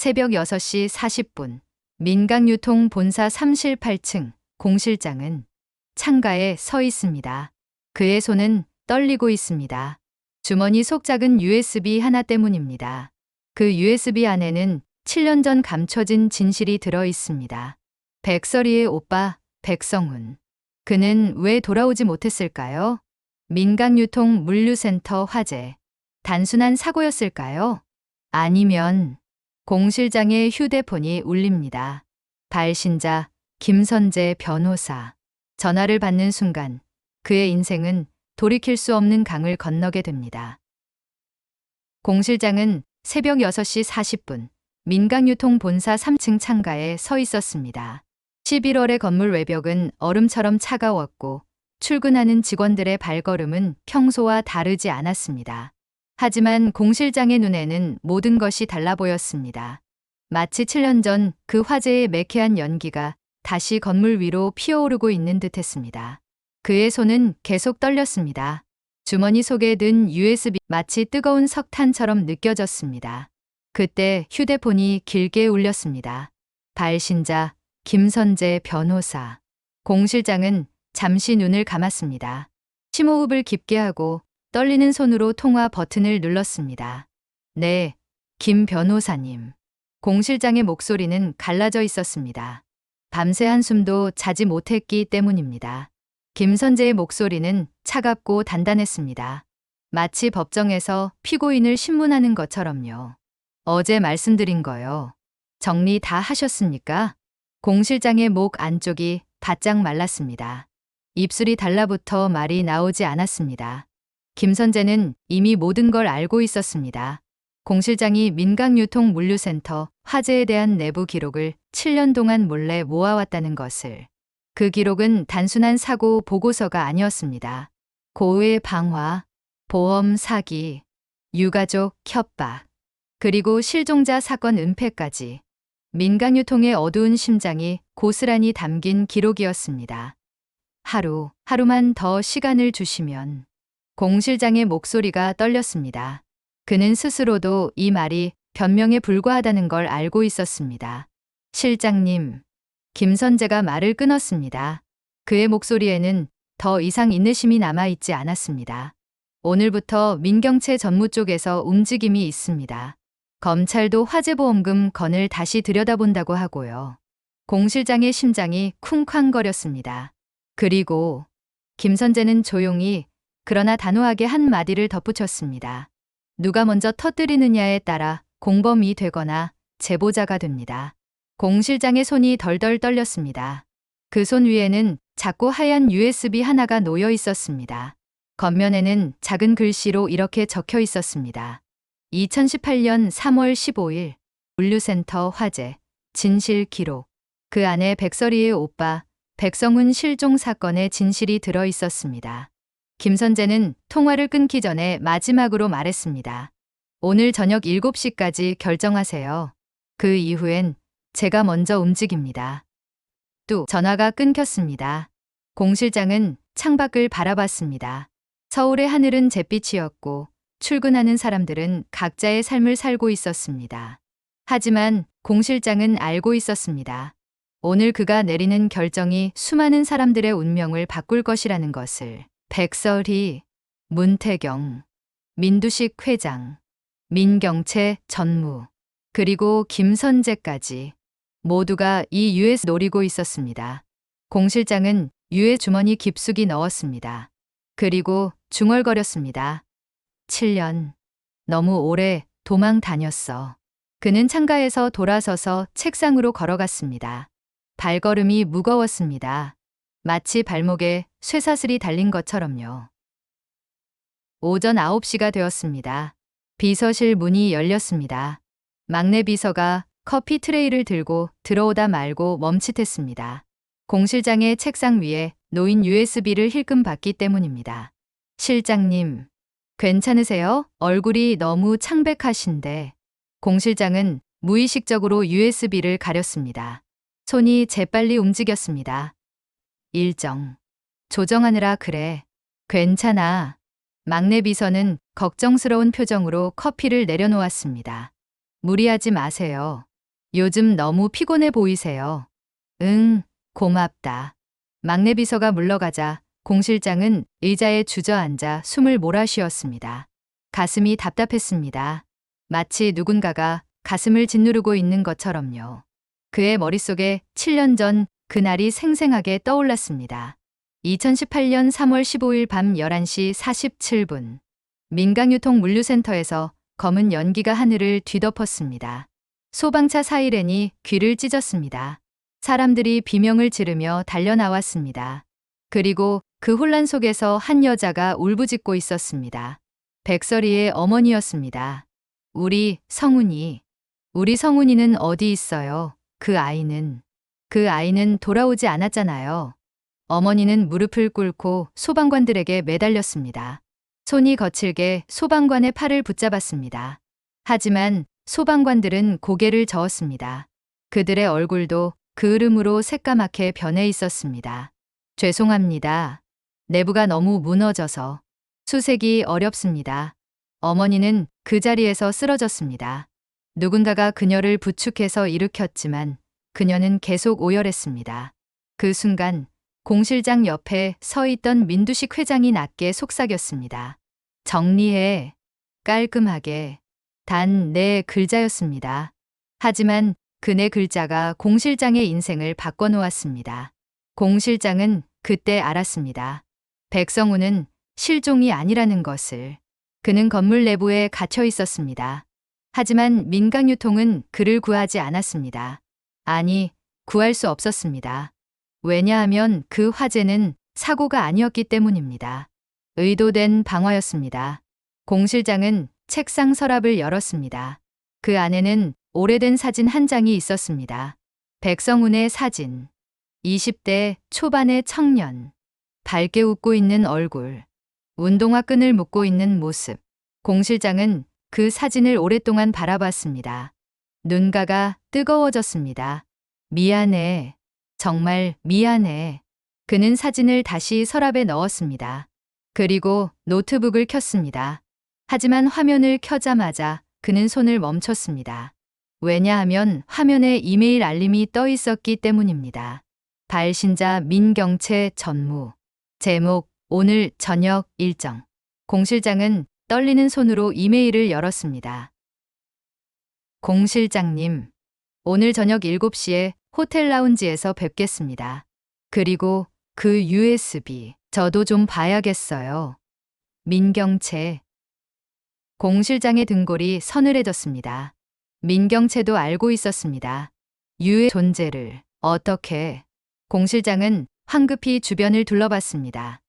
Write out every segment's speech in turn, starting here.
새벽 6시 40분 민강유통 본사 3실 8층 공실장은 창가에 서 있습니다. 그의 손은 떨리고 있습니다. 주머니 속 작은 USB 하나 때문입니다. 그 USB 안에는 7년 전 감춰진 진실이 들어 있습니다. 백설이의 오빠 백성훈. 그는 왜 돌아오지 못했을까요? 민강유통 물류센터 화재. 단순한 사고였을까요? 아니면 공실장의 휴대폰이 울립니다. 발신자 김선재 변호사. 전화를 받는 순간 그의 인생은 돌이킬 수 없는 강을 건너게 됩니다. 공실장은 새벽 6시 40분 민강유통 본사 3층 창가에 서 있었습니다. 11월의 건물 외벽은 얼음처럼 차가웠고 출근하는 직원들의 발걸음은 평소와 다르지 않았습니다. 하지만 공실장의 눈에는 모든 것이 달라 보였습니다. 마치 7년 전 그 화재의 매캐한 연기가 다시 건물 위로 피어오르고 있는 듯했습니다. 그의 손은 계속 떨렸습니다. 주머니 속에 든 USB 마치 뜨거운 석탄처럼 느껴졌습니다. 그때 휴대폰이 길게 울렸습니다. 발신자 김선재 변호사. 공실장은 잠시 눈을 감았습니다. 심호흡을 깊게 하고 떨리는 손으로 통화 버튼을 눌렀습니다. 네, 김 변호사님. 공실장의 목소리는 갈라져 있었습니다. 밤새 한숨도 자지 못했기 때문입니다. 김선재의 목소리는 차갑고 단단했습니다. 마치 법정에서 피고인을 신문하는 것처럼요. 어제 말씀드린 거요. 정리 다 하셨습니까? 공실장의 목 안쪽이 바짝 말랐습니다. 입술이 달라붙어 말이 나오지 않았습니다. 김선재는 이미 모든 걸 알고 있었습니다. 공실장이 민강유통 물류센터 화재에 대한 내부 기록을 7년 동안 몰래 모아왔다는 것을. 그 기록은 단순한 사고 보고서가 아니었습니다. 고의 방화, 보험 사기, 유가족 협박, 그리고 실종자 사건 은폐까지 민강유통의 어두운 심장이 고스란히 담긴 기록이었습니다. 하루만 더 시간을 주시면. 공실장의 목소리가 떨렸습니다. 그는 스스로도 이 말이 변명에 불과하다는 걸 알고 있었습니다. 실장님. 김선재가 말을 끊었습니다. 그의 목소리에는 더 이상 인내심이 남아있지 않았습니다. 오늘부터 민경채 전무 쪽에서 움직임이 있습니다. 검찰도 화재보험금 건을 다시 들여다본다고 하고요. 공실장의 심장이 쿵쾅거렸습니다. 그리고 김선재는 조용히 그러나 단호하게 한마디를 덧붙였습니다. 누가 먼저 터뜨리느냐에 따라 공범이 되거나 제보자가 됩니다. 공실장의 손이 덜덜 떨렸습니다. 그 손 위에는 작고 하얀 USB 하나가 놓여 있었습니다. 겉면에는 작은 글씨로 이렇게 적혀 있었습니다. 2018년 3월 15일 물류센터 화재 진실 기록. 그 안에 백설이의 오빠 백성훈 실종 사건의 진실이 들어 있었습니다. 김선재는 통화를 끊기 전에 마지막으로 말했습니다. 오늘 저녁 7시까지 결정하세요. 그 이후엔 제가 먼저 움직입니다. 또 전화가 끊겼습니다. 공실장은 창밖을 바라봤습니다. 서울의 하늘은 잿빛이었고 출근하는 사람들은 각자의 삶을 살고 있었습니다. 하지만 공실장은 알고 있었습니다. 오늘 그가 내리는 결정이 수많은 사람들의 운명을 바꿀 것이라는 것을. 백설이, 문태경, 민두식 회장, 민경채 전무, 그리고 김선재까지 모두가 이 유에 노리고 있었습니다. 공실장은 유에 주머니 깊숙이 넣었습니다. 그리고 중얼거렸습니다. 7년. 너무 오래 도망 다녔어. 그는 창가에서 돌아서서 책상으로 걸어갔습니다. 발걸음이 무거웠습니다. 마치 발목에 쇠사슬이 달린 것처럼요. 오전 9시가 되었습니다. 비서실 문이 열렸습니다. 막내 비서가 커피 트레이를 들고 들어오다 말고 멈칫했습니다. 공실장의 책상 위에 놓인 USB를 힐끔 봤기 때문입니다. 실장님, 괜찮으세요? 얼굴이 너무 창백하신데. 공실장은 무의식적으로 USB를 가렸습니다. 손이 재빨리 움직였습니다. 일정. 조정하느라 그래. 괜찮아. 막내 비서는 걱정스러운 표정으로 커피를 내려놓았습니다. 무리하지 마세요. 요즘 너무 피곤해 보이세요. 응, 고맙다. 막내 비서가 물러가자 공 실장은 의자에 주저앉아 숨을 몰아쉬었습니다. 가슴이 답답했습니다. 마치 누군가가 가슴을 짓누르고 있는 것처럼요. 그의 머릿속에 7년 전 그날이 생생하게 떠올랐습니다. 2018년 3월 15일 밤 11시 47분. 민강유통 물류센터에서 검은 연기가 하늘을 뒤덮었습니다. 소방차 사이렌이 귀를 찢었습니다. 사람들이 비명을 지르며 달려나왔습니다. 그리고 그 혼란 속에서 한 여자가 울부짖고 있었습니다. 백설이의 어머니였습니다. 우리 성훈이는 어디 있어요? 그 아이는 돌아오지 않았잖아요. 어머니는 무릎을 꿇고 소방관들에게 매달렸습니다. 손이 거칠게 소방관의 팔을 붙잡았습니다. 하지만 소방관들은 고개를 저었습니다. 그들의 얼굴도 그을음으로 새까맣게 변해 있었습니다. 죄송합니다. 내부가 너무 무너져서 수색이 어렵습니다. 어머니는 그 자리에서 쓰러졌습니다. 누군가가 그녀를 부축해서 일으켰지만 그녀는 계속 오열했습니다. 그 순간 공 실장 옆에 서 있던 민두식 회장이 낮게 속삭였습니다. 정리해. 깔끔하게. 단 네 글자였습니다. 하지만 그 네 글자가 공 실장의 인생을 바꿔놓았습니다. 공 실장은 그때 알았습니다. 백성우는 실종이 아니라는 것을. 그는 건물 내부에 갇혀 있었습니다. 하지만 민강유통은 그를 구하지 않았습니다. 아니, 구할 수 없었습니다. 왜냐하면 그 화재는 사고가 아니었기 때문입니다. 의도된 방화였습니다. 공 실장은 책상 서랍을 열었습니다. 그 안에는 오래된 사진 한 장이 있었습니다. 백성훈의 사진. 20대 초반의 청년. 밝게 웃고 있는 얼굴. 운동화 끈을 묶고 있는 모습. 공 실장은 그 사진을 오랫동안 바라봤습니다. 눈가가 뜨거워졌습니다. 미안해. 정말 미안해. 그는 사진을 다시 서랍에 넣었습니다. 그리고 노트북을 켰습니다. 하지만 화면을 켜자마자 그는 손을 멈췄습니다. 왜냐하면 화면에 이메일 알림이 떠 있었기 때문입니다. 발신자 민경채 전무. 제목 오늘 저녁 일정. 공 실장은 떨리는 손으로 이메일을 열었습니다. 공 실장님, 오늘 저녁 7시에 호텔 라운지에서 뵙겠습니다. 그리고 그 USB, 저도 좀 봐야겠어요. 민경채. 공 실장의 등골이 서늘해졌습니다. 민경채도 알고 있었습니다. 유의 존재를. 어떻게? 공 실장은 황급히 주변을 둘러봤습니다.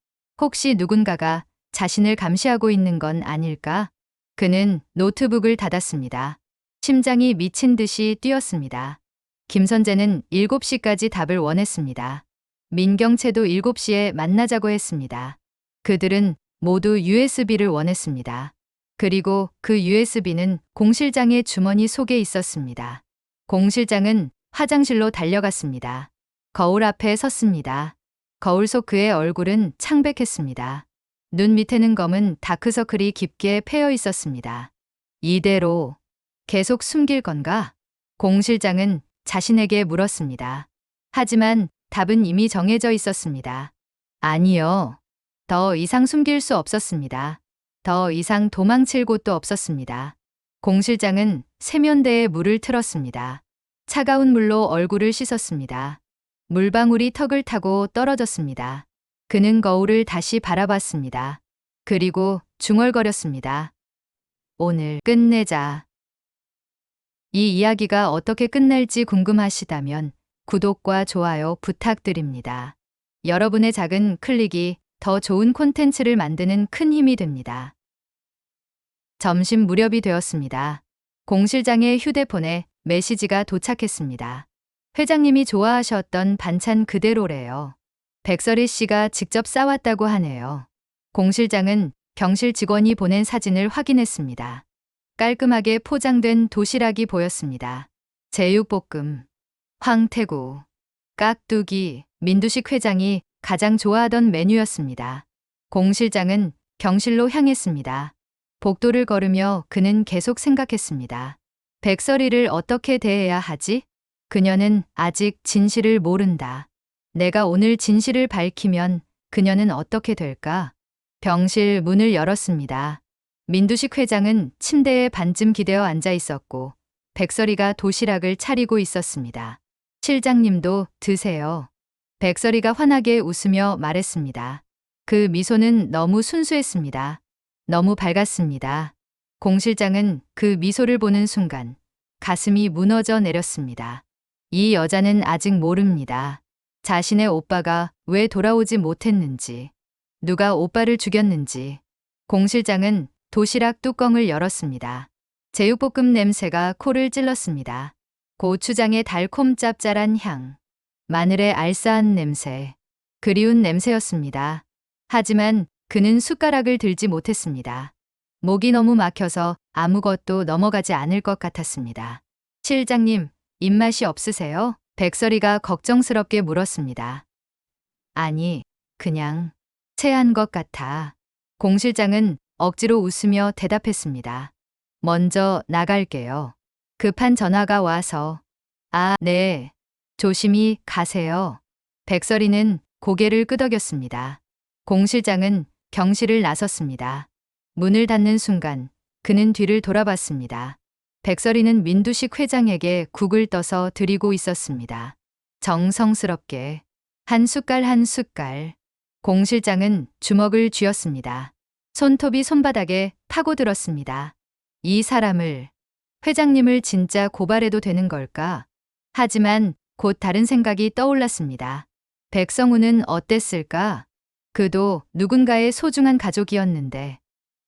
혹시 누군가가 자신을 감시하고 있는 건 아닐까? 그는 노트북을 닫았습니다. 심장이 미친 듯이 뛰었습니다. 김선재는 7시까지 답을 원했습니다. 민경채도 7시에 만나자고 했습니다. 그들은 모두 USB를 원했습니다. 그리고 그 USB는 공 실장의 주머니 속에 있었습니다. 공 실장은 화장실로 달려갔습니다. 거울 앞에 섰습니다. 거울 속 그의 얼굴은 창백했습니다. 눈 밑에는 검은 다크서클이 깊게 패여 있었습니다. 이대로 계속 숨길 건가? 공 실장은 자신에게 물었습니다. 하지만 답은 이미 정해져 있었습니다. 아니요. 더 이상 숨길 수 없었습니다. 더 이상 도망칠 곳도 없었습니다. 공 실장은 세면대에 물을 틀었습니다. 차가운 물로 얼굴을 씻었습니다. 물방울이 턱을 타고 떨어졌습니다. 그는 거울을 다시 바라봤습니다. 그리고 중얼거렸습니다. 오늘 끝내자. 이 이야기가 어떻게 끝날지 궁금하시다면 구독과 좋아요 부탁드립니다. 여러분의 작은 클릭이 더 좋은 콘텐츠를 만드는 큰 힘이 됩니다. 점심 무렵이 되었습니다. 공 실장의 휴대폰에 메시지가 도착했습니다. 회장님이 좋아하셨던 반찬 그대로래요. 백설이 씨가 직접 싸왔다고 하네요. 공 실장은 경실 직원이 보낸 사진을 확인했습니다. 깔끔하게 포장된 도시락이 보였습니다. 제육볶음, 황태구, 깍두기, 민두식 회장이 가장 좋아하던 메뉴였습니다. 공 실장은 경실로 향했습니다. 복도를 걸으며 그는 계속 생각했습니다. 백설이를 어떻게 대해야 하지? 그녀는 아직 진실을 모른다. 내가 오늘 진실을 밝히면 그녀는 어떻게 될까? 병실 문을 열었습니다. 민두식 회장은 침대에 반쯤 기대어 앉아 있었고 백설이가 도시락을 차리고 있었습니다. 실장님도 드세요. 백설이가 환하게 웃으며 말했습니다. 그 미소는 너무 순수했습니다. 너무 밝았습니다. 공 실장은 그 미소를 보는 순간 가슴이 무너져 내렸습니다. 이 여자는 아직 모릅니다. 자신의 오빠가 왜 돌아오지 못했는지, 누가 오빠를 죽였는지. 공 실장은 도시락 뚜껑을 열었습니다. 제육볶음 냄새가 코를 찔렀습니다. 고추장의 달콤 짭짤한 향, 마늘의 알싸한 냄새, 그리운 냄새였습니다. 하지만 그는 숟가락을 들지 못했습니다. 목이 너무 막혀서 아무것도 넘어가지 않을 것 같았습니다. 실장님, 입맛이 없으세요? 백설이가 걱정스럽게 물었습니다. 아니, 그냥 체한 것 같아. 공 실장은 억지로 웃으며 대답했습니다. 먼저 나갈게요. 급한 전화가 와서. 아, 네. 조심히 가세요. 백설이는 고개를 끄덕였습니다. 공 실장은 경실을 나섰습니다. 문을 닫는 순간 그는 뒤를 돌아봤습니다. 백설이는 민두식 회장에게 국을 떠서 드리고 있었습니다. 정성스럽게 한 숟갈 한 숟갈. 공 실장은 주먹을 쥐었습니다. 손톱이 손바닥에 파고들었습니다. 이 사람을, 회장님을 진짜 고발해도 되는 걸까? 하지만 곧 다른 생각이 떠올랐습니다. 백성우는 어땠을까? 그도 누군가의 소중한 가족이었는데,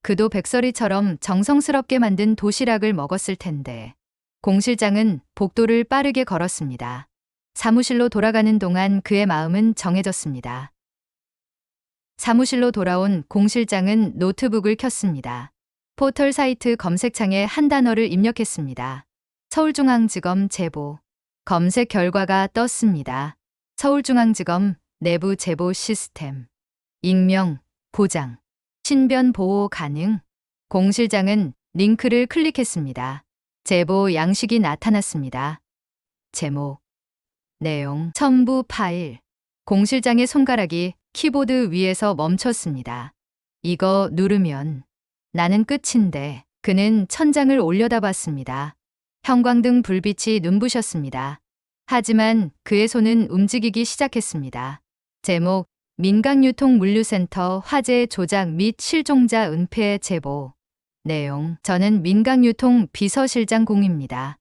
그도 백설이처럼 정성스럽게 만든 도시락을 먹었을 텐데. 공 실장은 복도를 빠르게 걸었습니다. 사무실로 돌아가는 동안 그의 마음은 정해졌습니다. 사무실로 돌아온 공 실장은 노트북을 켰습니다. 포털 사이트 검색창에 한 단어를 입력했습니다. 서울중앙지검 제보. 검색 결과가 떴습니다. 서울중앙지검 내부 제보 시스템. 익명, 보장, 신변 보호 가능. 공 실장은 링크를 클릭했습니다. 제보 양식이 나타났습니다. 제목, 내용, 첨부 파일. 공 실장의 손가락이 키보드 위에서 멈췄습니다. 이거 누르면 나는 끝인데. 그는 천장을 올려다봤습니다. 형광등 불빛이 눈부셨습니다. 하지만 그의 손은 움직이기 시작했습니다. 제목, 민강유통물류센터 화재 조작 및 실종자 은폐 제보. 내용, 저는 민강유통 비서실장 공입니다.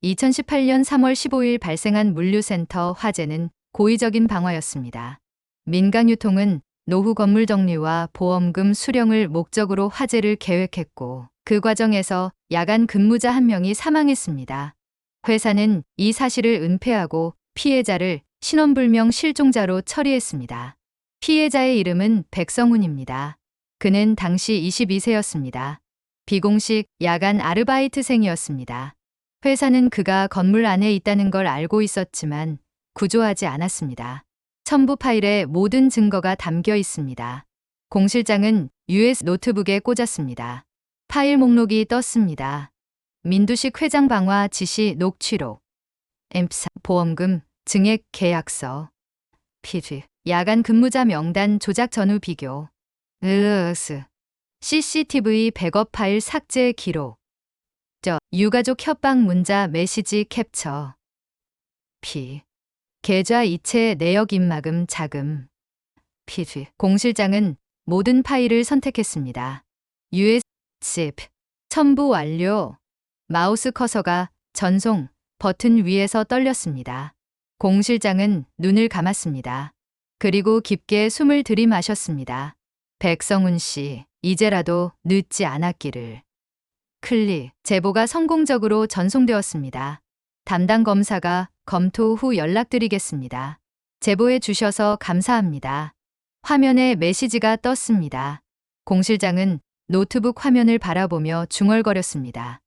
2018년 3월 15일 발생한 물류센터 화재는 고의적인 방화였습니다. 민강유통은 노후 건물 정리와 보험금 수령을 목적으로 화재를 계획했고 그 과정에서 야간 근무자 한 명이 사망했습니다. 회사는 이 사실을 은폐하고 피해자를 신원불명 실종자로 처리했습니다. 피해자의 이름은 백성훈입니다. 그는 당시 22세였습니다. 비공식 야간 아르바이트생이었습니다. 회사는 그가 건물 안에 있다는 걸 알고 있었지만 구조하지 않았습니다. 첨부 파일에 모든 증거가 담겨 있습니다. 공 실장은 US 노트북에 꽂았습니다. 파일 목록이 떴습니다. 민두식 회장 방화 지시 녹취록, 엠프사 보험금 증액 계약서, 피지 야간 근무자 명단 조작 전후 비교, CCTV 백업 파일 삭제 기록, 유가족 협박 문자 메시지 캡처, 계좌 이체 내역 입막음 자금, 공 실장은 모든 파일을 선택했습니다. US 첨부 완료. 마우스 커서가 전송 버튼 위에서 떨렸습니다. 공 실장은 눈을 감았습니다. 그리고 깊게 숨을 들이마셨습니다. 백성훈 씨, 이제라도 늦지 않았기를. 클릭, 제보가 성공적으로 전송되었습니다. 담당 검사가 검토 후 연락드리겠습니다. 제보해 주셔서 감사합니다. 화면에 메시지가 떴습니다. 공 실장은 노트북 화면을 바라보며 중얼거렸습니다.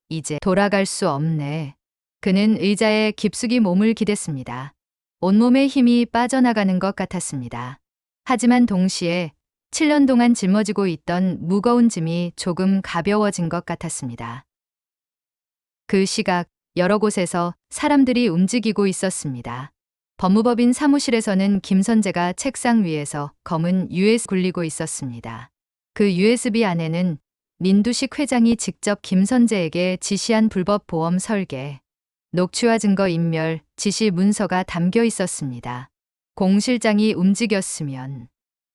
이제 돌아갈 수 없네. 그는 의자에 깊숙이 몸을 기댔습니다. 온몸에 힘이 빠져나가는 것 같았습니다. 하지만 동시에 7년 동안 짊어지고 있던 무거운 짐이 조금 가벼워진 것 같았습니다. 그 시각 여러 곳에서 사람들이 움직이고 있었습니다. 법무법인 사무실에서는 김선재가 책상 위에서 검은 USB 굴리고 있었습니다. 그 USB 안에는 민두식 회장이 직접 김선재에게 지시한 불법 보험 설계, 녹취와 증거 인멸 지시 문서가 담겨 있었습니다. 공 실장이 움직였으면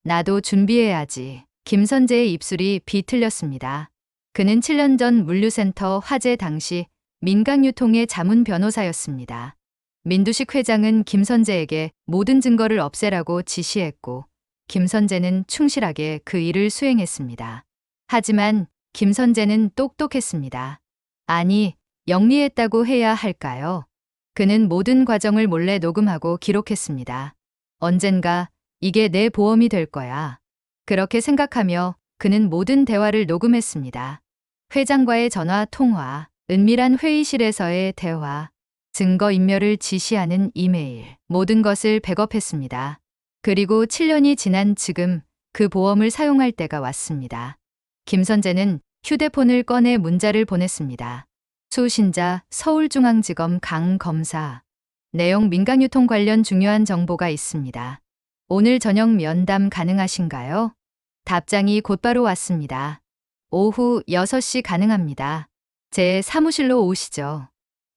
나도 준비해야지. 김선재의 입술이 비틀렸습니다. 그는 7년 전 물류센터 화재 당시 민강유통의 자문 변호사였습니다. 민두식 회장은 김선재에게 모든 증거를 없애라고 지시했고 김선재는 충실하게 그 일을 수행했습니다. 하지만 김선재는 똑똑했습니다. 아니, 영리했다고 해야 할까요? 그는 모든 과정을 몰래 녹음하고 기록했습니다. 언젠가 이게 내 보험이 될 거야. 그렇게 생각하며 그는 모든 대화를 녹음했습니다. 회장과의 전화 통화, 은밀한 회의실에서의 대화, 증거인멸을 지시하는 이메일, 모든 것을 백업했습니다. 그리고 7년이 지난 지금 그 보험을 사용할 때가 왔습니다. 김선재는 휴대폰을 꺼내 문자를 보냈습니다. 수신자 서울중앙지검 강 검사. 내용 민강유통 관련 중요한 정보가 있습니다. 오늘 저녁 면담 가능하신가요? 답장이 곧바로 왔습니다. 오후 6시 가능합니다. 제 사무실로 오시죠.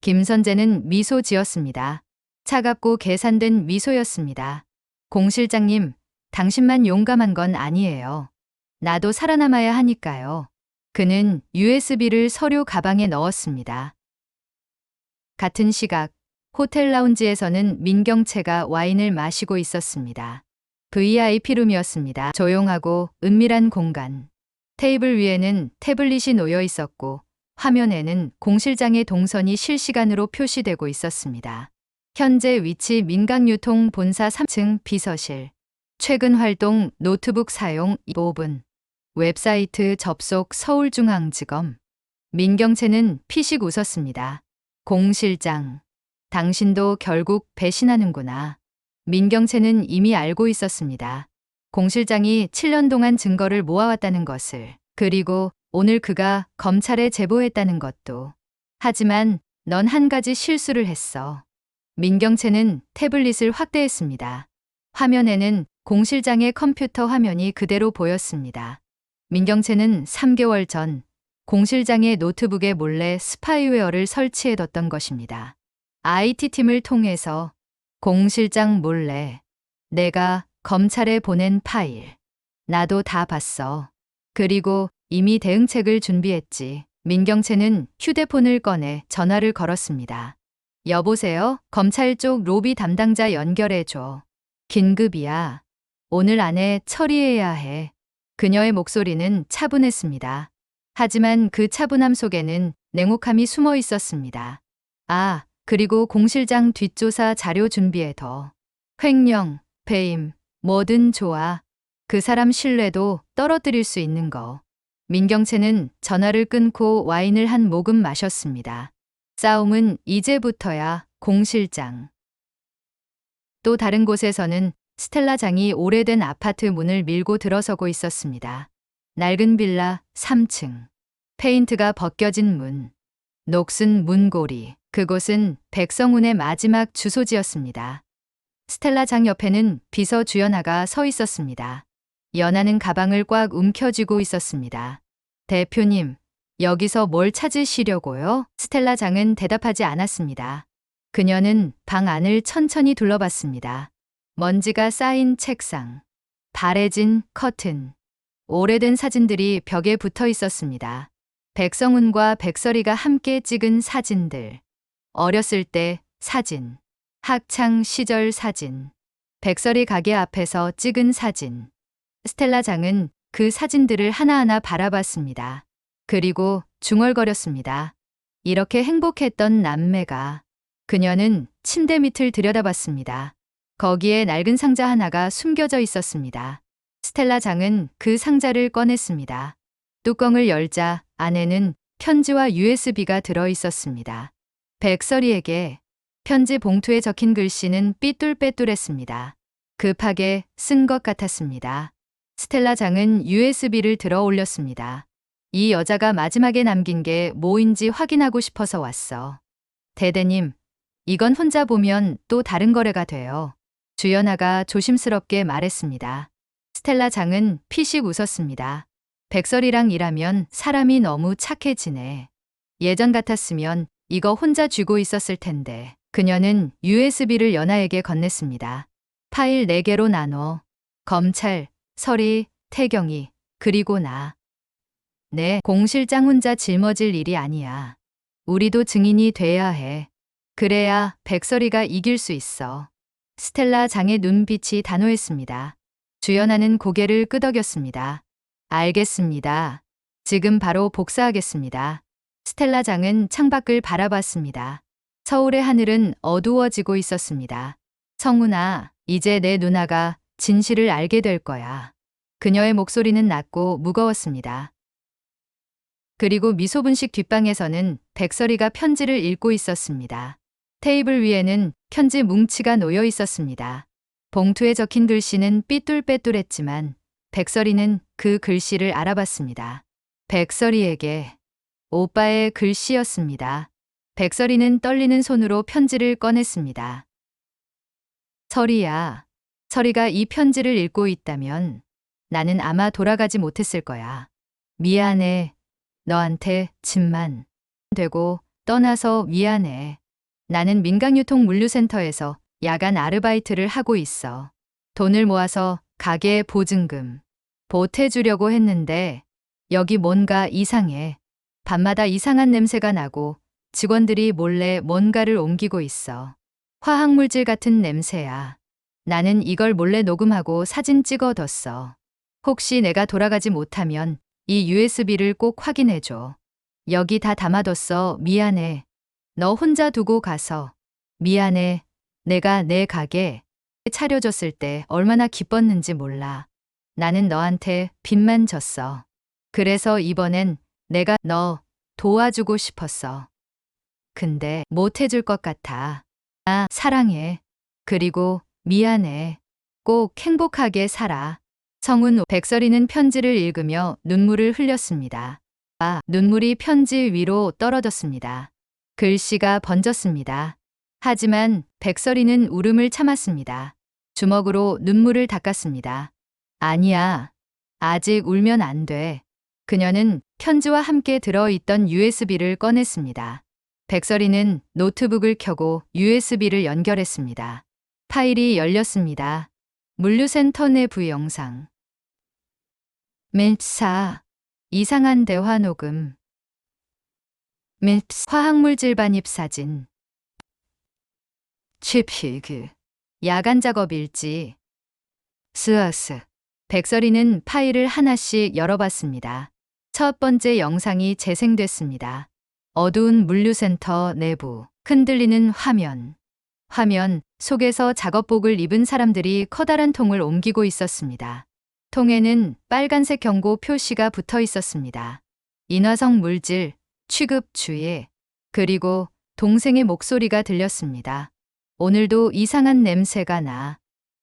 김선재는 미소 지었습니다. 차갑고 계산된 미소였습니다. 공 실장님, 당신만 용감한 건 아니에요. 나도 살아남아야 하니까요. 그는 USB를 서류 가방에 넣었습니다. 같은 시각, 호텔 라운지에서는 민경채가 와인을 마시고 있었습니다. VIP룸이었습니다. 조용하고 은밀한 공간. 테이블 위에는 태블릿이 놓여 있었고 화면에는 공 실장의 동선이 실시간으로 표시되고 있었습니다. 현재 위치 민강유통 본사 3층 비서실. 최근 활동 노트북 사용 5분. 웹사이트 접속 서울중앙지검. 민경채는 피식 웃었습니다. 공 실장, 당신도 결국 배신하는구나. 민경채는 이미 알고 있었습니다. 공 실장이 7년 동안 증거를 모아왔다는 것을, 그리고 오늘 그가 검찰에 제보했다는 것도. 하지만 넌 한 가지 실수를 했어. 민경채는 태블릿을 확대했습니다. 화면에는 공 실장의 컴퓨터 화면이 그대로 보였습니다. 민경채는 3개월 전 공 실장의 노트북에 몰래 스파이웨어를 설치해뒀던 것입니다. IT팀을 통해서 공 실장 몰래 내가 검찰에 보낸 파일. 나도 다 봤어. 그리고 이미 대응책을 준비했지. 민경채는 휴대폰을 꺼내 전화를 걸었습니다. 여보세요? 검찰 쪽 로비 담당자 연결해줘. 긴급이야. 오늘 안에 처리해야 해. 그녀의 목소리는 차분했습니다. 하지만 그 차분함 속에는 냉혹함이 숨어 있었습니다. 아, 그리고 공 실장 뒷조사 자료 준비해둬. 횡령, 배임, 뭐든 좋아. 그 사람 신뢰도 떨어뜨릴 수 있는 거. 민경채는 전화를 끊고 와인을 한 모금 마셨습니다. 싸움은 이제부터야, 공 실장. 또 다른 곳에서는 스텔라장이 오래된 아파트 문을 밀고 들어서고 있었습니다. 낡은 빌라 3층. 페인트가 벗겨진 문. 녹슨 문고리. 그곳은 백성운의 마지막 주소지였습니다. 스텔라장 옆에는 비서 주연아가 서 있었습니다. 연아는 가방을 꽉 움켜쥐고 있었습니다. 대표님, 여기서 뭘 찾으시려고요? 스텔라장은 대답하지 않았습니다. 그녀는 방 안을 천천히 둘러봤습니다. 먼지가 쌓인 책상, 바래진 커튼, 오래된 사진들이 벽에 붙어 있었습니다. 백성운과 백설이가 함께 찍은 사진들, 어렸을 때 사진, 학창 시절 사진, 백설이 가게 앞에서 찍은 사진. 스텔라장은 그 사진들을 하나하나 바라봤습니다. 그리고 중얼거렸습니다. 이렇게 행복했던 남매가. 그녀는 침대 밑을 들여다봤습니다. 거기에 낡은 상자 하나가 숨겨져 있었습니다. 스텔라장은 그 상자를 꺼냈습니다. 뚜껑을 열자 안에는 편지와 USB가 들어 있었습니다. 백설이에게. 편지 봉투에 적힌 글씨는 삐뚤빼뚤했습니다. 급하게 쓴 것 같았습니다. 스텔라장은 USB를 들어 올렸습니다. 이 여자가 마지막에 남긴 게 뭐인지 확인하고 싶어서 왔어. 대대님, 이건 혼자 보면 또 다른 거래가 돼요. 주연아가 조심스럽게 말했습니다. 스텔라 장은 피식 웃었습니다. 백설이랑 일하면 사람이 너무 착해지네. 예전 같았으면 이거 혼자 쥐고 있었을 텐데. 그녀는 USB를 연아에게 건넸습니다. 파일 4개로 나눠. 검찰, 서리, 태경이, 그리고 나. 네, 공 실장 혼자 짊어질 일이 아니야. 우리도 증인이 돼야 해. 그래야 백설이가 이길 수 있어. 스텔라 장의 눈빛이 단호했습니다. 주연아는 고개를 끄덕였습니다. 알겠습니다. 지금 바로 복사하겠습니다. 스텔라 장은 창밖을 바라봤습니다. 서울의 하늘은 어두워지고 있었습니다. 성훈아, 이제 내 누나가 진실을 알게 될 거야. 그녀의 목소리는 낮고 무거웠습니다. 그리고 미소분식 뒷방에서는 백설이가 편지를 읽고 있었습니다. 테이블 위에는 편지 뭉치가 놓여 있었습니다. 봉투에 적힌 글씨는 삐뚤빼뚤했지만 백설이는 그 글씨를 알아봤습니다. 백설이에게 오빠의 글씨였습니다. 백설이는 떨리는 손으로 편지를 꺼냈습니다. 설이야, 설이가 이 편지를 읽고 있다면 나는 아마 돌아가지 못했을 거야. 미안해. 너한테 짐만 되고 떠나서 미안해. 나는 민간유통 물류센터에서 야간 아르바이트를 하고 있어. 돈을 모아서 가게 보증금 보태주려고 했는데 여기 뭔가 이상해. 밤마다 이상한 냄새가 나고 직원들이 몰래 뭔가를 옮기고 있어. 화학물질 같은 냄새야. 나는 이걸 몰래 녹음하고 사진 찍어뒀어. 혹시 내가 돌아가지 못하면 이 USB를 꼭 확인해줘. 여기 다 담아뒀어. 미안해. 너 혼자 두고 가서. 미안해. 내가 내 가게 차려줬을 때 얼마나 기뻤는지 몰라. 나는 너한테 빚만 졌어. 그래서 이번엔 내가 너 도와주고 싶었어. 근데 못 해줄 것 같아. 나 사랑해. 그리고 미안해. 꼭 행복하게 살아. 성훈 후 백설이는 편지를 읽으며 눈물을 흘렸습니다. 눈물이 편지 위로 떨어졌습니다. 글씨가 번졌습니다. 하지만 백설이는 울음을 참았습니다. 주먹으로 눈물을 닦았습니다. 아니야. 아직 울면 안 돼. 그녀는 편지와 함께 들어있던 USB를 꺼냈습니다. 백설이는 노트북을 켜고 USB를 연결했습니다. 파일이 열렸습니다. 물류센터 내부 영상. 밀사. 이상한 대화 녹음. 밀스. 화학물질 반입 사진. 칩히그. 야간 작업 일지. 스어스. 백설이는 파일을 하나씩 열어봤습니다. 첫 번째 영상이 재생됐습니다. 어두운 물류센터 내부. 흔들리는 화면. 화면 속에서 작업복을 입은 사람들이 커다란 통을 옮기고 있었습니다. 통에는 빨간색 경고 표시가 붙어 있었습니다. 인화성 물질, 취급 주의. 그리고 동생의 목소리가 들렸습니다. 오늘도 이상한 냄새가 나.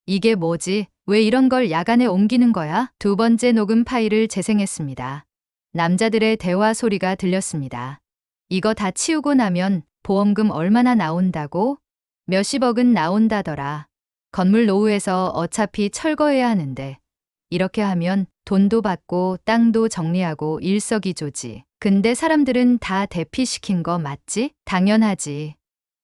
이게 뭐지? 왜 이런 걸 야간에 옮기는 거야? 두 번째 녹음 파일을 재생했습니다. 남자들의 대화 소리가 들렸습니다. 이거 다 치우고 나면 보험금 얼마나 나온다고? 몇십억은 나온다더라. 건물 노후에서 어차피 철거해야 하는데 이렇게 하면 돈도 받고 땅도 정리하고 일석이조지. 근데 사람들은 다 대피시킨 거 맞지? 당연하지.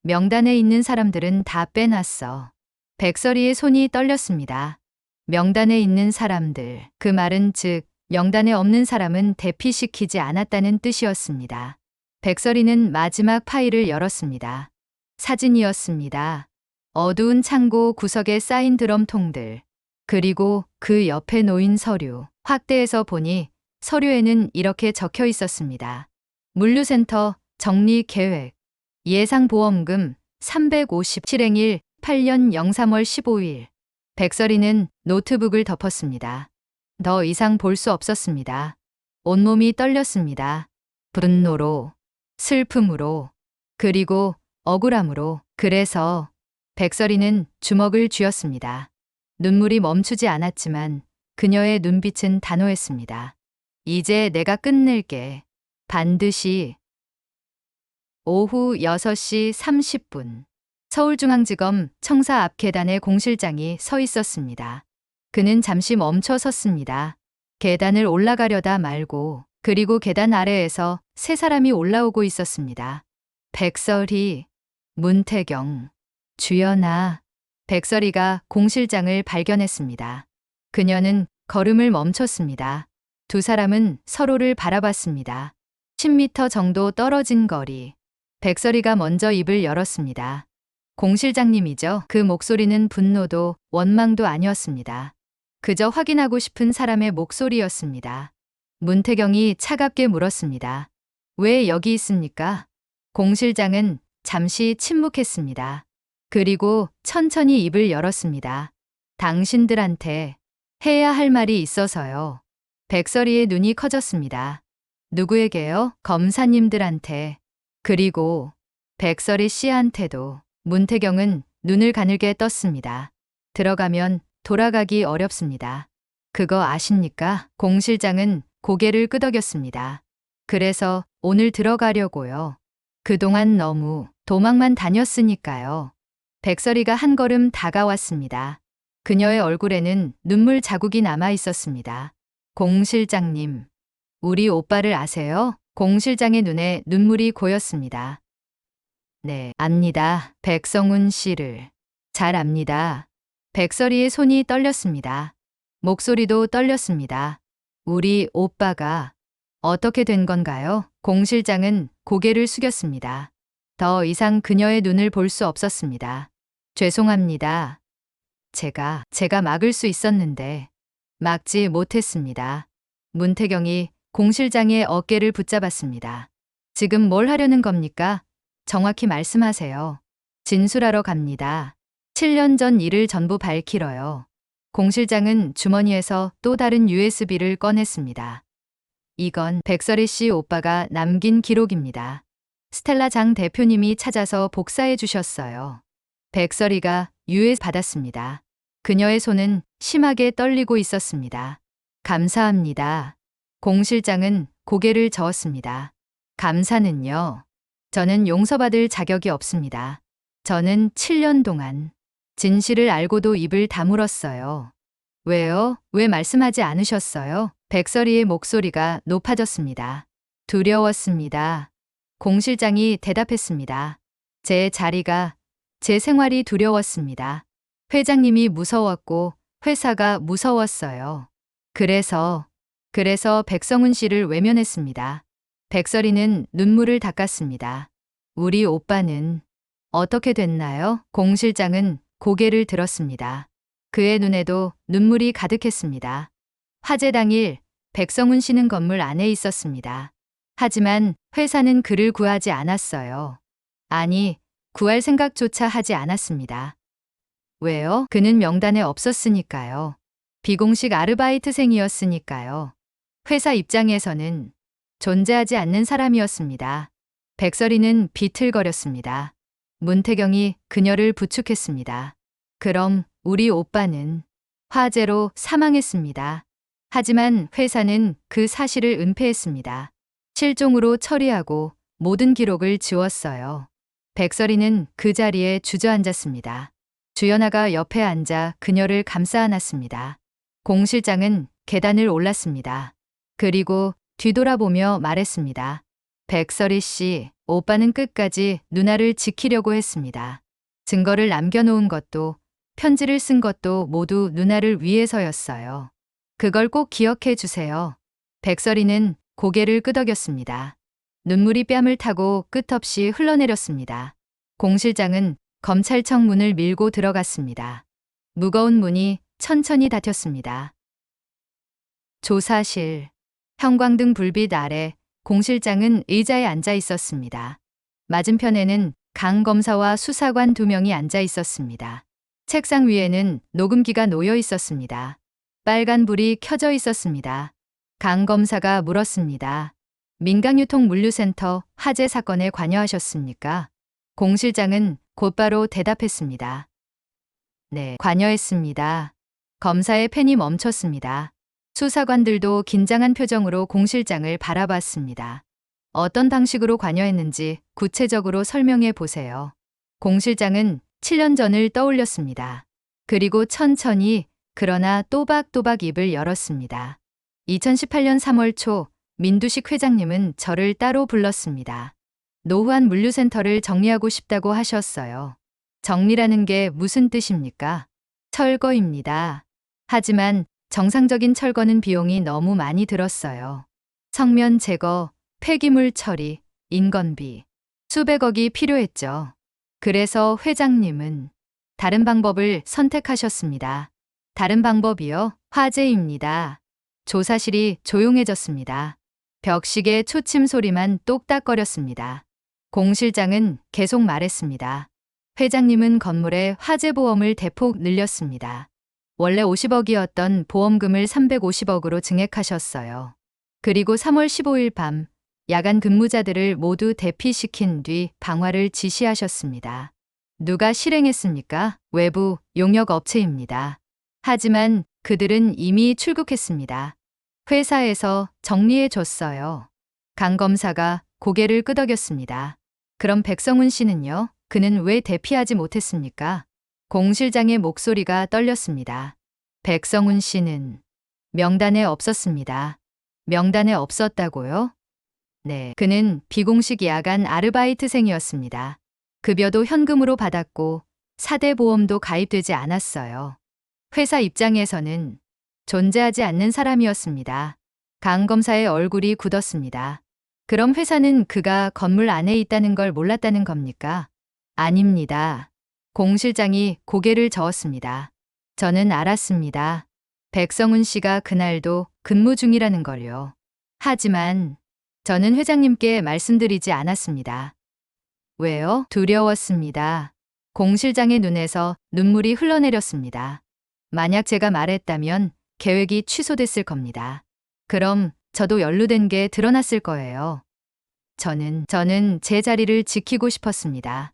명단에 있는 사람들은 다 빼놨어. 백설이의 손이 떨렸습니다. 명단에 있는 사람들. 그 말은 즉 명단에 없는 사람은 대피시키지 않았다는 뜻이었습니다. 백설이는 마지막 파일을 열었습니다. 사진이었습니다. 어두운 창고 구석에 쌓인 드럼통들. 그리고 그 옆에 놓인 서류. 확대해서 보니 서류에는 이렇게 적혀 있었습니다. 물류센터 정리 계획. 예상 보험금 350 실행일 8년 03월 15일. 백설이는 노트북을 덮었습니다. 더 이상 볼 수 없었습니다. 온몸이 떨렸습니다. 분노로, 슬픔으로, 그리고 억울함으로. 그래서 백설이는 주먹을 쥐었습니다. 눈물이 멈추지 않았지만 그녀의 눈빛은 단호했습니다. 이제 내가 끝낼게. 반드시. 오후 6시 30분. 서울중앙지검 청사 앞 계단에 공실장이 서 있었습니다. 그는 잠시 멈춰 섰습니다. 계단을 올라가려다 말고, 그리고 계단 아래에서 세 사람이 올라오고 있었습니다. 백설이, 문태경, 주연아. 백설이가 공실장을 발견했습니다. 그녀는 걸음을 멈췄습니다. 두 사람은 서로를 바라봤습니다. 10m 정도 떨어진 거리. 백설이가 먼저 입을 열었습니다. 공 실장님이죠. 그 목소리는 분노도 원망도 아니었습니다. 그저 확인하고 싶은 사람의 목소리였습니다. 문태경이 차갑게 물었습니다. 왜 여기 있습니까? 공 실장은 잠시 침묵했습니다. 그리고 천천히 입을 열었습니다. 당신들한테 해야 할 말이 있어서요. 백설이의 눈이 커졌습니다. 누구에게요? 검사님들한테. 그리고 백설이 씨한테도. 문태경은 눈을 가늘게 떴습니다. 들어가면 돌아가기 어렵습니다. 그거 아십니까? 공 실장은 고개를 끄덕였습니다. 그래서 오늘 들어가려고요. 그동안 너무 도망만 다녔으니까요. 백설이가 한 걸음 다가왔습니다. 그녀의 얼굴에는 눈물 자국이 남아 있었습니다. 공 실장님, 우리 오빠를 아세요? 공 실장의 눈에 눈물이 고였습니다. 네, 압니다. 백성훈 씨를. 잘 압니다. 백설이의 손이 떨렸습니다. 목소리도 떨렸습니다. 우리 오빠가 어떻게 된 건가요? 공 실장은 고개를 숙였습니다. 더 이상 그녀의 눈을 볼 수 없었습니다. 죄송합니다. 제가 막을 수 있었는데 막지 못했습니다. 문태경이 공 실장의 어깨를 붙잡았습니다. 지금 뭘 하려는 겁니까? 정확히 말씀하세요. 진술하러 갑니다. 7년 전 일을 전부 밝히러요. 공 실장은 주머니에서 또 다른 USB를 꺼냈습니다. 이건 백설이 씨 오빠가 남긴 기록입니다. 스텔라 장 대표님이 찾아서 복사해 주셨어요. 백설이가 USB 받았습니다. 그녀의 손은 심하게 떨리고 있었습니다. 감사합니다. 공 실장은 고개를 저었습니다. 감사는요. 저는 용서받을 자격이 없습니다. 저는 7년 동안 진실을 알고도 입을 다물었어요. 왜요? 왜 말씀하지 않으셨어요? 백설이의 목소리가 높아졌습니다. 두려웠습니다. 공 실장이 대답했습니다. 제 자리가, 제 생활이 두려웠습니다. 회장님이 무서웠고 회사가 무서웠어요. 그래서 백성훈 씨를 외면했습니다. 백설이는 눈물을 닦았습니다. 우리 오빠는 어떻게 됐나요? 공 실장은 고개를 들었습니다. 그의 눈에도 눈물이 가득했습니다. 화재 당일 백성훈 씨는 건물 안에 있었습니다. 하지만 회사는 그를 구하지 않았어요. 아니, 구할 생각조차 하지 않았습니다. 왜요? 그는 명단에 없었으니까요. 비공식 아르바이트생이었으니까요. 회사 입장에서는 존재하지 않는 사람이었습니다. 백설이는 비틀거렸습니다. 문태경이 그녀를 부축했습니다. 그럼 우리 오빠는 화재로 사망했습니다. 하지만 회사는 그 사실을 은폐했습니다. 실종으로 처리하고 모든 기록을 지웠어요. 백설이는 그 자리에 주저앉았습니다. 주연아가 옆에 앉아 그녀를 감싸 안았습니다. 공 실장은 계단을 올랐습니다. 그리고 뒤돌아보며 말했습니다. 백설이 씨, 오빠는 끝까지 누나를 지키려고 했습니다. 증거를 남겨놓은 것도, 편지를 쓴 것도 모두 누나를 위해서였어요. 그걸 꼭 기억해 주세요. 백설이는 고개를 끄덕였습니다. 눈물이 뺨을 타고 끝없이 흘러내렸습니다. 공 실장은 검찰청 문을 밀고 들어갔습니다. 무거운 문이 천천히 닫혔습니다. 조사실. 형광등 불빛 아래 공 실장은 의자에 앉아 있었습니다. 맞은편에는 강 검사와 수사관 2명이 앉아 있었습니다. 책상 위에는 녹음기가 놓여 있었습니다. 빨간 불이 켜져 있었습니다. 강 검사가 물었습니다. 민강유통물류센터 화재 사건에 관여하셨습니까? 공 실장은 곧바로 대답했습니다. 네, 관여했습니다. 검사의 펜이 멈췄습니다. 수사관들도 긴장한 표정으로 공 실장을 바라봤습니다. 어떤 방식으로 관여했는지 구체적으로 설명해 보세요. 공 실장은 7년 전을 떠올렸습니다. 그리고 천천히 그러나 또박또박 입을 열었습니다. 2018년 3월 초 민두식 회장님은 저를 따로 불렀습니다. 노후한 물류센터를 정리하고 싶다고 하셨어요. 정리라는 게 무슨 뜻입니까? 철거입니다. 하지만 정상적인 철거는 비용이 너무 많이 들었어요. 성면 제거, 폐기물 처리, 인건비, 수백억이 필요했죠. 그래서 회장님은 다른 방법을 선택하셨습니다. 다른 방법이요? 화재입니다. 조사실이 조용해졌습니다. 벽시계 초침 소리만 똑딱거렸습니다. 공 실장은 계속 말했습니다. 회장님은 건물에 화재보험을 대폭 늘렸습니다. 원래 50억이었던 보험금을 350억으로 증액하셨어요. 그리고 3월 15일 밤 야간 근무자들을 모두 대피시킨 뒤 방화를 지시하셨습니다. 누가 실행했습니까? 외부 용역 업체입니다. 하지만 그들은 이미 출국했습니다. 회사에서 정리해 줬어요. 강 검사가 고개를 끄덕였습니다. 그럼 백성훈 씨는요? 그는 왜 대피하지 못했습니까? 공 실장의 목소리가 떨렸습니다. 백성훈 씨는 명단에 없었습니다. 명단에 없었다고요? 네, 그는 비공식 야간 아르바이트생이었습니다. 급여도 현금으로 받았고 4대 보험도 가입되지 않았어요. 회사 입장에서는 존재하지 않는 사람이었습니다. 강 검사의 얼굴이 굳었습니다. 그럼 회사는 그가 건물 안에 있다는 걸 몰랐다는 겁니까? 아닙니다. 공 실장이 고개를 저었습니다. 저는 알았습니다. 백성훈 씨가 그날도 근무 중이라는 걸요. 하지만 저는 회장님께 말씀드리지 않았습니다. 왜요? 두려웠습니다. 공 실장의 눈에서 눈물이 흘러내렸습니다. 만약 제가 말했다면 계획이 취소됐을 겁니다. 그럼 저도 연루된 게 드러났을 거예요. 저는 제 자리를 지키고 싶었습니다.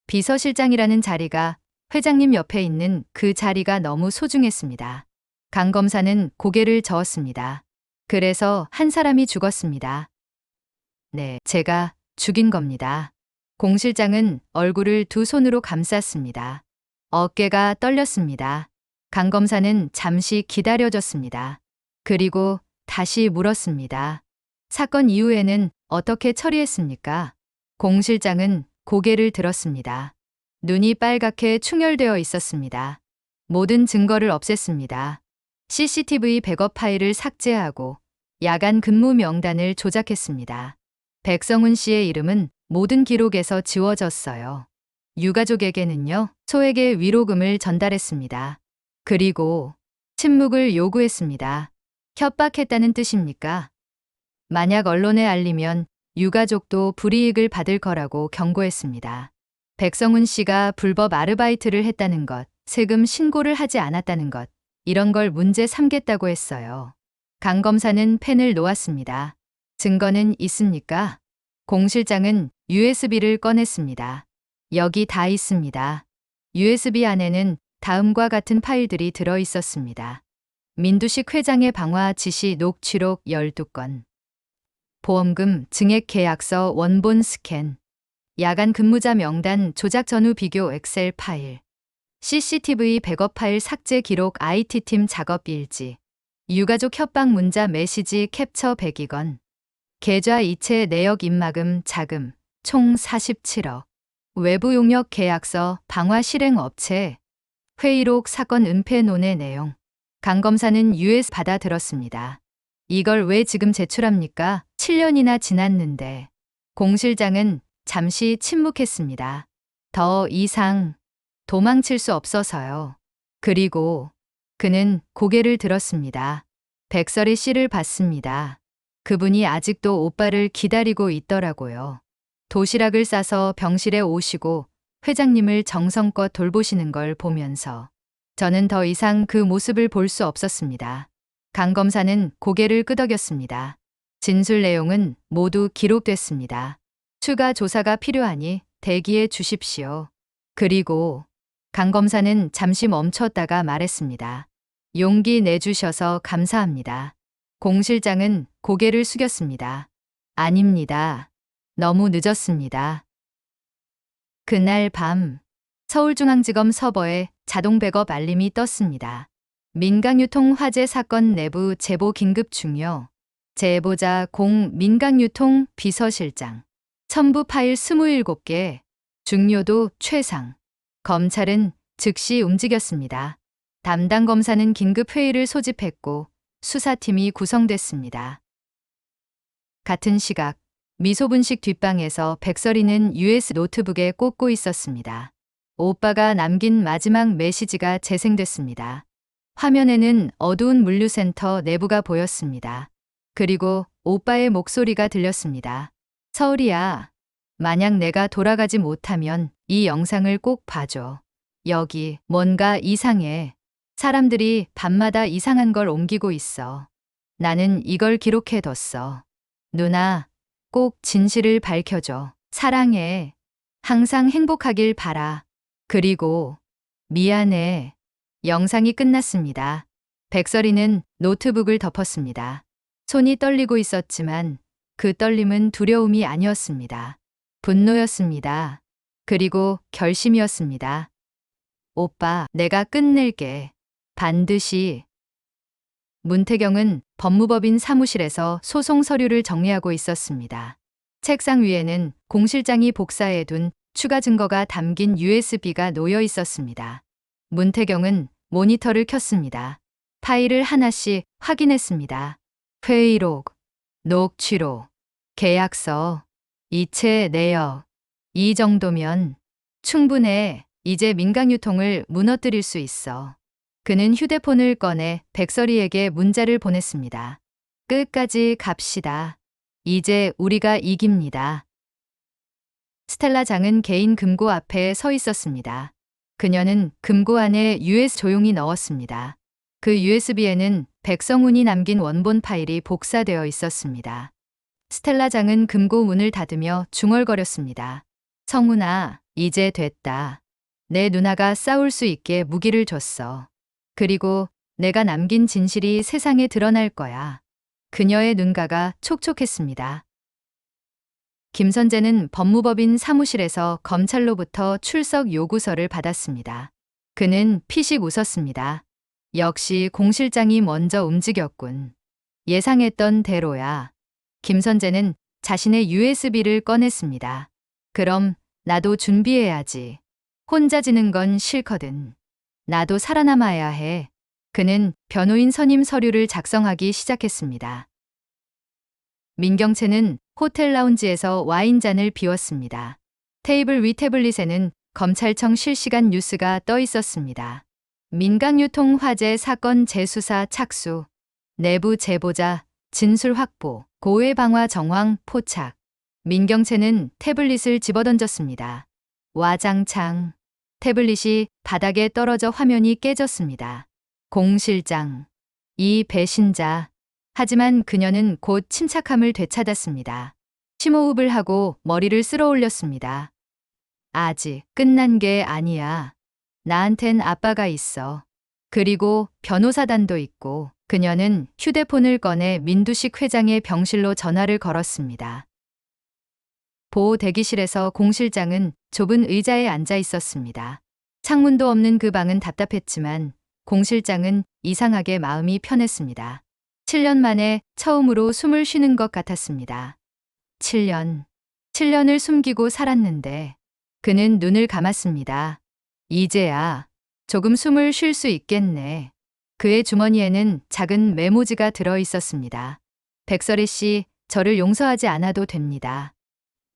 비서실장이라는 자리가 회장님 옆에 있는 그 자리가 너무 소중했습니다. 강 검사는 고개를 저었습니다. 그래서 한 사람이 죽었습니다. 네, 제가 죽인 겁니다. 공 실장은 얼굴을 두 손으로 감쌌습니다. 어깨가 떨렸습니다. 강 검사는 잠시 기다려줬습니다. 그리고 다시 물었습니다. 사건 이후에는 어떻게 처리했습니까? 공 실장은 고개를 들었습니다. 눈이 빨갛게 충혈되어 있었습니다. 모든 증거를 없앴습니다. CCTV 백업 파일을 삭제하고 야간 근무 명단을 조작했습니다. 백성훈 씨의 이름은 모든 기록에서 지워졌어요. 유가족에게는요, 소액의 위로금을 전달했습니다. 그리고 침묵을 요구했습니다. 협박했다는 뜻입니까? 만약 언론에 알리면 유가족도 불이익을 받을 거라고 경고했습니다. 백성훈 씨가 불법 아르바이트를 했다는 것, 세금 신고를 하지 않았다는 것, 이런 걸 문제 삼겠다고 했어요. 강 검사는 펜을 놓았습니다. 증거는 있습니까? 공 실장은 USB를 꺼냈습니다. 여기 다 있습니다. USB 안에는 다음과 같은 파일들이 들어 있었습니다. 민두식 회장의 방화 지시 녹취록 12건. 보험금 증액 계약서 원본 스캔. 야간 근무자 명단 조작 전후 비교 엑셀 파일. CCTV 백업 파일 삭제 기록 IT팀 작업 일지. 유가족 협박 문자 메시지 캡처 102건. 계좌 이체 내역 입마금 자금 총 47억. 외부 용역 계약서 방화 실행 업체. 회의록 사건 은폐 논의 내용. 강 검사는 US 받아들었습니다. 이걸 왜 지금 제출합니까? 7년이나 지났는데. 공 실장은 잠시 침묵했습니다. 더 이상 도망칠 수 없어서요. 그리고 그는 고개를 들었습니다. 백설이 씨를 봤습니다. 그분이 아직도 오빠를 기다리고 있더라고요. 도시락을 싸서 병실에 오시고 회장님을 정성껏 돌보시는 걸 보면서 저는 더 이상 그 모습을 볼 수 없었습니다. 강 검사는 고개를 끄덕였습니다. 진술 내용은 모두 기록됐습니다. 추가 조사가 필요하니 대기해 주십시오. 그리고 강 검사는 잠시 멈췄다가 말했습니다. 용기 내주셔서 감사합니다. 공 실장은 고개를 숙였습니다. 아닙니다. 너무 늦었습니다. 그날 밤 서울중앙지검 서버에 자동 백업 알림이 떴습니다. 민강유통 화재 사건 내부 제보 긴급 중요. 제보자 공 민강유통 비서실장. 첨부 파일 27개. 중요도 최상. 검찰은 즉시 움직였습니다. 담당 검사는 긴급 회의를 소집했고 수사팀이 구성됐습니다. 같은 시각 미소분식 뒷방에서 백설이는 US 노트북에 꽂고 있었습니다. 오빠가 남긴 마지막 메시지가 재생됐습니다. 화면에는 어두운 물류센터 내부가 보였습니다. 그리고 오빠의 목소리가 들렸습니다. 서울이야. 만약 내가 돌아가지 못하면 이 영상을 꼭 봐줘. 여기 뭔가 이상해. 사람들이 밤마다 이상한 걸 옮기고 있어. 나는 이걸 기록해뒀어. 누나, 꼭 진실을 밝혀줘. 사랑해. 항상 행복하길 바라. 그리고 미안해. 영상이 끝났습니다. 백설이는 노트북을 덮었습니다. 손이 떨리고 있었지만 그 떨림은 두려움이 아니었습니다. 분노였습니다. 그리고 결심이었습니다. 오빠, 내가 끝낼게. 반드시. 문태경은 법무법인 사무실에서 소송 서류를 정리하고 있었습니다. 책상 위에는 공 실장이 복사해둔 추가 증거가 담긴 USB가 놓여 있었습니다. 문태경은 모니터를 켰습니다. 파일을 하나씩 확인했습니다. 회의록, 녹취록, 계약서, 이체 내역. 이 정도면 충분해. 이제 민강유통을 무너뜨릴 수 있어. 그는 휴대폰을 꺼내 백설이에게 문자를 보냈습니다. 끝까지 갑시다. 이제 우리가 이깁니다. 스텔라 장은 개인 금고 앞에 서 있었습니다. 그녀는 금고 안에 US 조용히 넣었습니다. 그 USB에는 백성훈이 남긴 원본 파일이 복사되어 있었습니다. 스텔라 장은 금고 문을 닫으며 중얼거렸습니다. 성훈아, 이제 됐다. 내 누나가 싸울 수 있게 무기를 줬어. 그리고 내가 남긴 진실이 세상에 드러날 거야. 그녀의 눈가가 촉촉했습니다. 김선재는 법무법인 사무실에서 검찰로부터 출석 요구서를 받았습니다. 그는 피식 웃었습니다. 역시 공 실장이 먼저 움직였군. 예상했던 대로야. 김선재는 자신의 USB를 꺼냈습니다. 그럼 나도 준비해야지. 혼자 지는 건 싫거든. 나도 살아남아야 해. 그는 변호인 선임 서류를 작성하기 시작했습니다. 민경채는 호텔 라운지에서 와인잔을 비웠습니다. 테이블 위 태블릿에는 검찰청 실시간 뉴스가 떠 있었습니다. 민강유통 화재 사건 재수사 착수, 내부 제보자, 진술 확보, 고해 방화 정황 포착. 민경채는 태블릿을 집어던졌습니다. 와장창. 태블릿이 바닥에 떨어져 화면이 깨졌습니다. 공 실장. 이 배신자. 하지만 그녀는 곧 침착함을 되찾았습니다. 심호흡을 하고 머리를 쓸어 올렸습니다. 아직 끝난 게 아니야. 나한텐 아빠가 있어. 그리고 변호사단도 있고. 그녀는 휴대폰을 꺼내 민두식 회장의 병실로 전화를 걸었습니다. 보호 대기실에서 공 실장은 좁은 의자에 앉아 있었습니다. 창문도 없는 그 방은 답답했지만 공 실장은 이상하게 마음이 편했습니다. 7년 만에 처음으로 숨을 쉬는 것 같았습니다. 7년을 숨기고 살았는데 그는 눈을 감았습니다. 이제야 조금 숨을 쉴 수 있겠네. 그의 주머니에는 작은 메모지가 들어 있었습니다. 백설이 씨, 저를 용서하지 않아도 됩니다.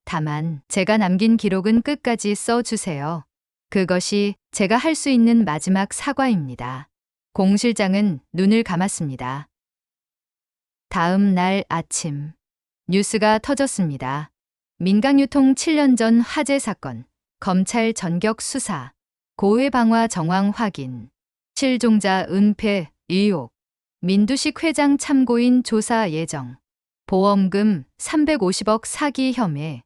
다만 제가 남긴 기록은 끝까지 써주세요. 그것이 제가 할 수 있는 마지막 사과입니다. 공 실장은 눈을 감았습니다. 다음 날 아침 뉴스가 터졌습니다. 민강유통 7년 전 화재 사건, 검찰 전격 수사, 고해 방화 정황 확인, 실종자 은폐 의혹, 민두식 회장 참고인 조사 예정, 보험금 350억 사기 혐의.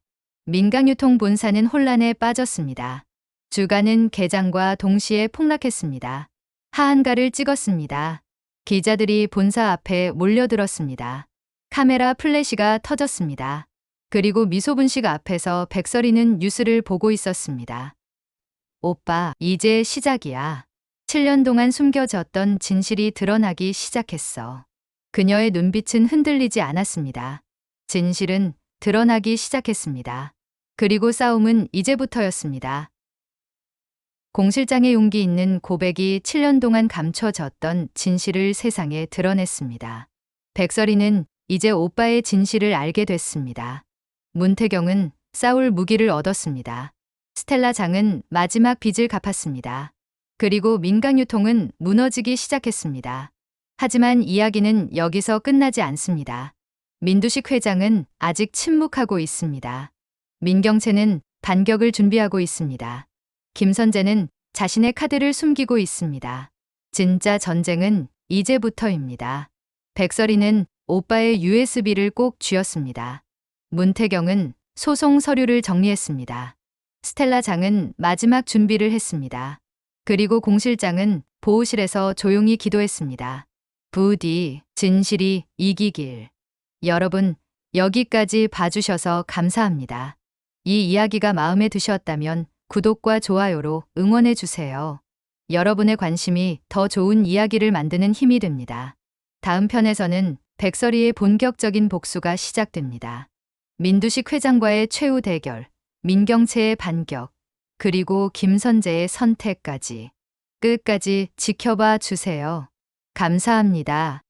민강유통 본사는 혼란에 빠졌습니다. 주가는 개장과 동시에 폭락했습니다. 하한가를 찍었습니다. 기자들이 본사 앞에 몰려들었습니다. 카메라 플래시가 터졌습니다. 그리고 미소분식 앞에서 백설이는 뉴스를 보고 있었습니다. 오빠, 이제 시작이야. 7년 동안 숨겨졌던 진실이 드러나기 시작했어. 그녀의 눈빛은 흔들리지 않았습니다. 진실은 드러나기 시작했습니다. 그리고 싸움은 이제부터였습니다. 공 실장의 용기 있는 고백이 7년 동안 감춰졌던 진실을 세상에 드러냈습니다. 백설이는 이제 오빠의 진실을 알게 됐습니다. 문태경은 싸울 무기를 얻었습니다. 스텔라 장은 마지막 빚을 갚았습니다. 그리고 민간유통은 무너지기 시작했습니다. 하지만 이야기는 여기서 끝나지 않습니다. 민두식 회장은 아직 침묵하고 있습니다. 민경채는 반격을 준비하고 있습니다. 김선재는 자신의 카드를 숨기고 있습니다. 진짜 전쟁은 이제부터입니다. 백설이는 오빠의 USB를 꼭 쥐었습니다. 문태경은 소송 서류를 정리했습니다. 스텔라 장은 마지막 준비를 했습니다. 그리고 공 실장은 보호실에서 조용히 기도했습니다. 부디 진실이 이기길. 여러분, 여기까지 봐주셔서 감사합니다. 이 이야기가 마음에 드셨다면 구독과 좋아요로 응원해주세요. 여러분의 관심이 더 좋은 이야기를 만드는 힘이 됩니다. 다음 편에서는 백설이의 본격적인 복수가 시작됩니다. 민두식 회장과의 최후 대결, 민경채의 반격, 그리고 김선재의 선택까지 끝까지 지켜봐 주세요. 감사합니다.